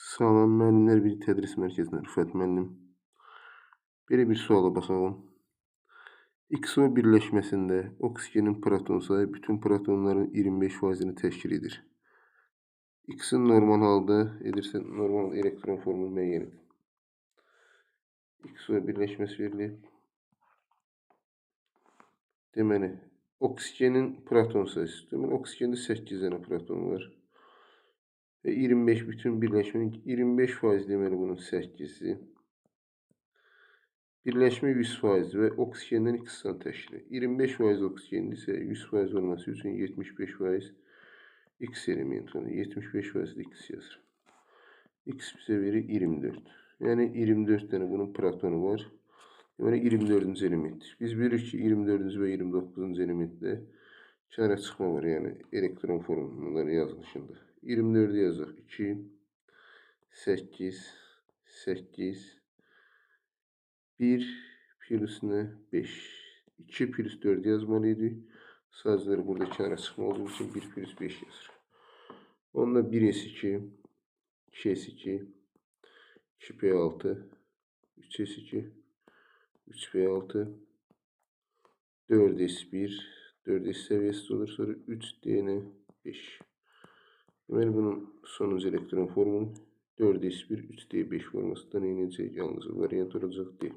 Salam müəllimlər bir tədris mərkəzindən Rüfət müəllim. Belə bir suala baxalım. XO birləşməsində oksigenin proton sayı bütün protonların 25%-ni təşkil edir. X-in normal halda edirsə normal elektron formunu müəyyən et. XO birləşməsi verilib. Deməli, oksigenin proton sayısı. Deməli, oksigende 8 dənə proton var. Ve 25 bütün birləşmənin 25% deməli bunun 8'i. Birləşmə 100% və oksigenden 2 təşkil edir. 25% oksigen isə 100% olması üçün 75% X elementi olur. 75% X yazır. X bizə verir 24. Yəni 24 dənə bunun protonu var. Deməli 24-cü elementdir. Biz bilirik ki 24-cü və 29-cu elementdə kənara çıxma var. Yəni elektron formulları yazılışında. 24'ü yazaq. 2, 8, 8, 1 plus ne? 5. 2 plus 4 yazmalıydı. Sazları burada kənara çıxma olduğu için 1 plus 5 yazır. Onda 1s2, 2s2, 2p6, 3s2, 3p6, 4s1, 4s seviyesi olur. Sonra 3dn5. Deməli bunun sonuncu elektron formunu 4s1, 3d5 formasından inəcək. Yalnız variant olacaq D.